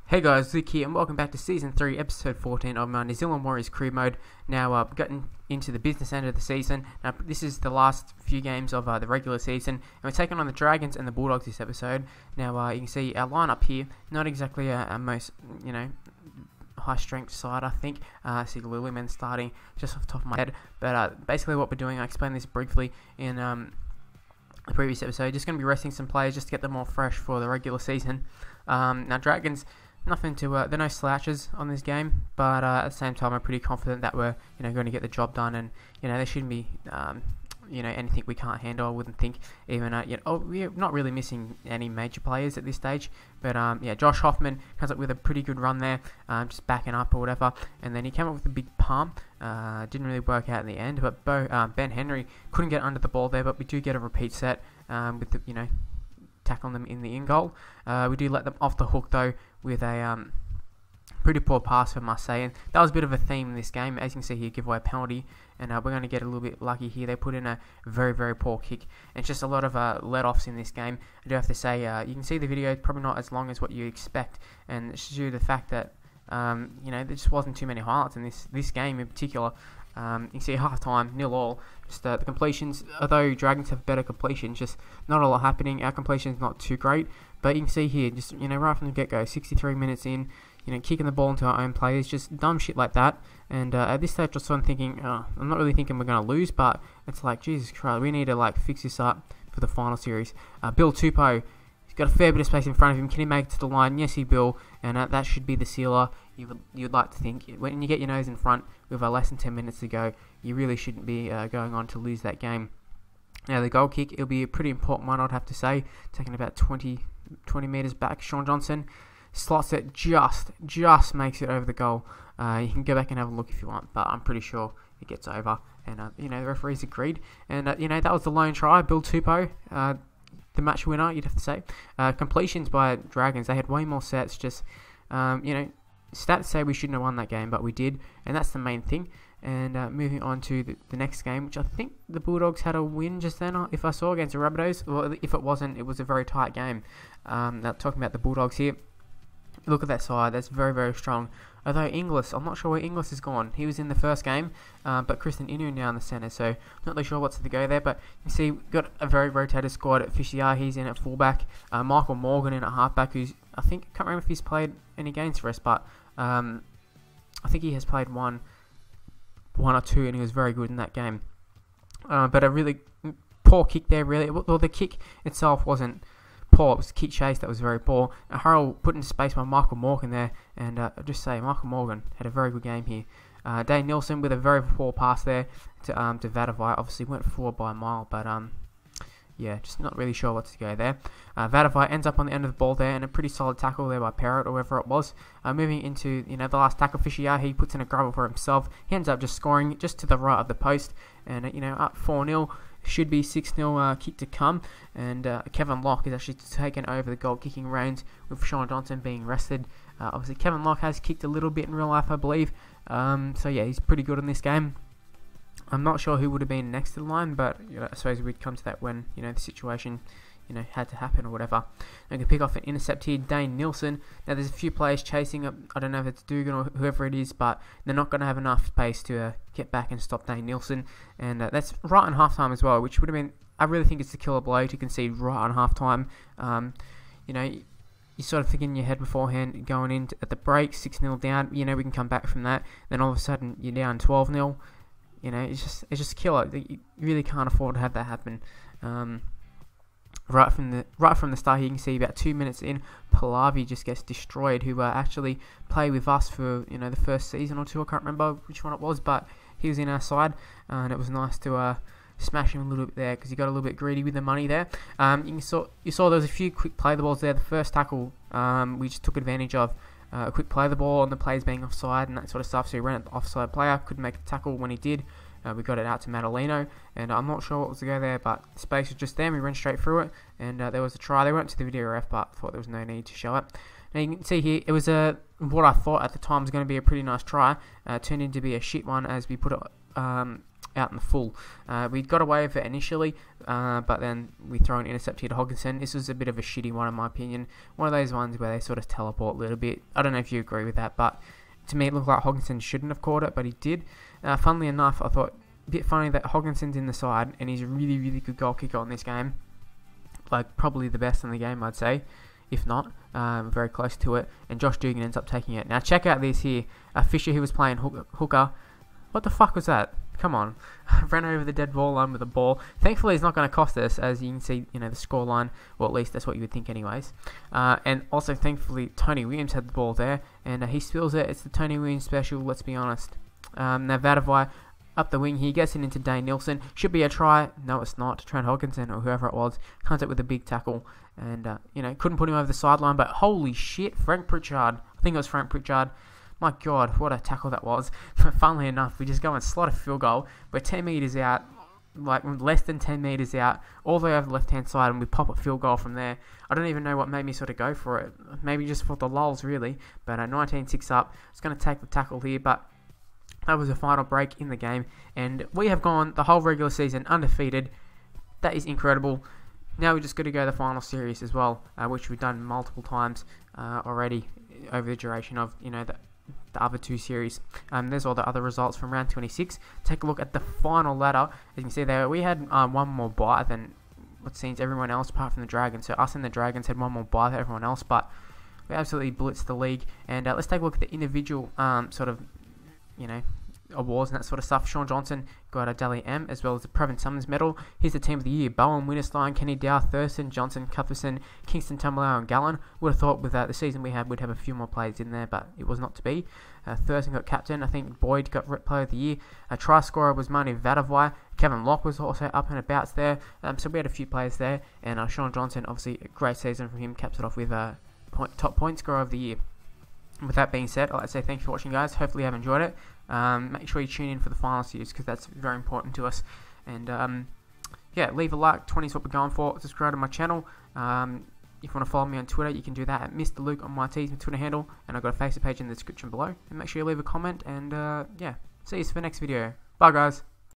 Hey guys, Luke here, and welcome back to Season 3, Episode 14 of my New Zealand Warriors Career Mode. Now, getting into the business end of the season. Now, this is the last few games of the regular season, and we're taking on the Dragons and the Bulldogs this episode. Now, you can see our lineup here, not exactly a most, high-strength side, I think. I see Lillyman starting just off the top of my head, but basically what we're doing, I explained this briefly in the previous episode, just going to be resting some players just to get them all fresh for the regular season. Now, Dragons... Nothing to, they're no slouches on this game, but at the same time, I'm pretty confident that we're, going to get the job done, and there shouldn't be, anything we can't handle. I wouldn't think even, we're not really missing any major players at this stage, but Josh Hoffman comes up with a pretty good run there, just backing up or whatever, and then he came up with a big palm. Didn't really work out in the end, but Ben Henry couldn't get under the ball there, but we do get a repeat set with the, tackling them in the in goal. We do let them off the hook though with a pretty poor pass from Marseille, and that was a bit of a theme in this game. As you can see here, give away a penalty, and we're going to get a little bit lucky here. They put in a very, very poor kick, and it's just a lot of let-offs in this game. I do have to say, you can see the video, probably not as long as what you expect, and it's due to the fact that there just wasn't too many highlights in this game in particular. You can see half-time, 0-0. Just the completions, although Dragons have better completions, just not a lot happening. Our completion is not too great, but you can see here, just right from the get-go, 63 minutes in, kicking the ball into our own players, just dumb shit like that. And at this stage, I'm thinking, I'm not really thinking we're going to lose, but it's like, Jesus Christ, we need to fix this up for the final series. Bill Tupou, he's got a fair bit of space in front of him. Can he make it to the line? Yes, he will, and that should be the sealer. You'd like to think. When you get your nose in front with less than 10 minutes to go, you really shouldn't be going on to lose that game. Now, the goal kick, it'll be a pretty important one, I'd have to say. Taking about 20 metres back, Sean Johnson slots it, just makes it over the goal. You can go back and have a look if you want, but I'm pretty sure it gets over. And, the referees agreed. And, that was the lone try, Bill Tupou. The match winner, you'd have to say. Completions by Dragons, they had way more sets, just, stats say we shouldn't have won that game, but we did, and that's the main thing. And moving on to the next game, which I think the Bulldogs had a win just then, if I saw, against the Rabbitohs. Well, if it wasn't, it was a very tight game. Now, talking about the Bulldogs here, look at that side, that's very, very strong. Although Inglis, I'm not sure where Inglis has gone. He was in the first game, but Kristen Inu now in the centre, so not really sure what's to go there. But you see, we've got a very rotated squad at Fisher. He's in at fullback. Michael Morgan in at halfback, who's, I think, can't remember if he's played any games for us, but I think he has played one or two, and he was very good in that game. But a really poor kick there, really. Well, the kick itself wasn't poor, it was the kick chase that was very poor. Harrell put into space by Michael Morgan there, and I'll just say, Michael Morgan had a very good game here. Dane Nielsen with a very poor pass there to Vadavai. Obviously went forward by a mile, but just not really sure what to go there. Vadavai ends up on the end of the ball there, and a pretty solid tackle there by Parrott, or whoever it was. Moving into the last tackle, Fisher, he puts in a grubber for himself. He ends up just scoring just to the right of the post, and up 4-0. Should be 6-0 kick to come, and Kevin Locke is actually taken over the goal kicking reins with Sean Johnson being rested. Obviously, Kevin Locke has kicked a little bit in real life, I believe. So yeah, he's pretty good in this game. I'm not sure who would have been next to the line, but I suppose we'd come to that when the situation had to happen or whatever. I can pick off an intercept here, Dane Nielsen. Now there's a few players chasing up. I don't know if it's Dugan or whoever it is, but they're not going to have enough space to get back and stop Dane Nielsen. And that's right on halftime as well, which would have been, I really think it's a killer blow to concede right on halftime. You sort of think in your head beforehand, going in at the break, 6-0 down, we can come back from that. Then all of a sudden you're down 12-0. It's just killer. You really can't afford to have that happen. Right from the start, you can see about 2 minutes in, Pallavi just gets destroyed. Who actually played with us for the first season or two. I can't remember which one it was, but he was in our side, and it was nice to smash him a little bit there because he got a little bit greedy with the money there. You saw there was a few quick play the balls there. The first tackle we just took advantage of. A quick play the ball on the players being offside and that sort of stuff. So he ran at the offside player, couldn't make the tackle when he did. We got it out to Madaleno, and I'm not sure what was to go there, but the space was just there. We ran straight through it, and there was a try. They went to the video ref, but I thought there was no need to show it. Now you can see here, it was what I thought at the time was going to be a pretty nice try. Turned into be a shit one as we put it out in the full. We got away with it initially, but then we throw an intercept here to Hodgkinson. This was a bit of a shitty one in my opinion. One of those ones where they sort of teleport a little bit. I don't know if you agree with that, but to me it looked like Hodgkinson shouldn't have caught it, but he did. Funnily enough, I thought a bit funny that Hodgkinson's in the side and he's a really, really good goal kicker in this game. Like probably the best in the game, I'd say. If not, very close to it. And Josh Dugan ends up taking it. Now check out this here. Fisher, who was playing hooker. What the fuck was that? Come on. Ran over the dead ball line with the ball. Thankfully, it's not going to cost us, as you can see, the score line. Well, at least that's what you would think anyways. And also, thankfully, Tony Williams had the ball there. And he spills it. It's the Tony Williams special, let's be honest. Now, Vadavai up the wing here, gets it into Dane Nielsen. Should be a try. No, it's not. Trent Hodgkinson, or whoever it was, comes up with a big tackle. And, couldn't put him over the sideline. But holy shit, Frank Pritchard. I think it was Frank Pritchard. My God, what a tackle that was. Funnily enough, we just go and slot a field goal. We're 10 metres out, like less than 10 metres out, all the way over the left-hand side, and we pop a field goal from there. I don't even know what made me sort of go for it. Maybe just for the lulz, really. But 19-6 up. It's going to take the tackle here, but that was the final break in the game. And we have gone the whole regular season undefeated. That is incredible. Now we just got to go to the final series as well, which we've done multiple times already over the duration of, the other two series. There's all the other results from round 26. Take a look at the final ladder. As you can see there, we had one more bye than what seems everyone else apart from the Dragons. So us and the Dragons had one more bye than everyone else, but we absolutely blitzed the league. And let's take a look at the individual awards and that sort of stuff. Sean Johnson got a Dally M, as well as the Previn Summons medal. Here's the team of the year: Bowen, Winterstein, Kenny Dow, Thurston, Johnson, Cuthbertson, Kingston, Tumblao and Gallen. Would have thought with the season we had, we'd have a few more players in there, but it was not to be. Thurston got captain. I think Boyd got player of the year. Try scorer was Manu Vadavai. Kevin Locke was also up and about there. So we had a few players there, and Sean Johnson, obviously a great season from him, caps it off with top point scorer of the year. With that being said, I'd like to say thank you for watching, guys. Hopefully you have enjoyed it. Make sure you tune in for the final series, because that's very important to us. And leave a like. 20 is what we're going for. Subscribe to my channel. If you want to follow me on Twitter, you can do that at Mr. Luke on my Twitter handle, and I've got a Facebook page in the description below. And make sure you leave a comment, and see you for the next video. Bye, guys.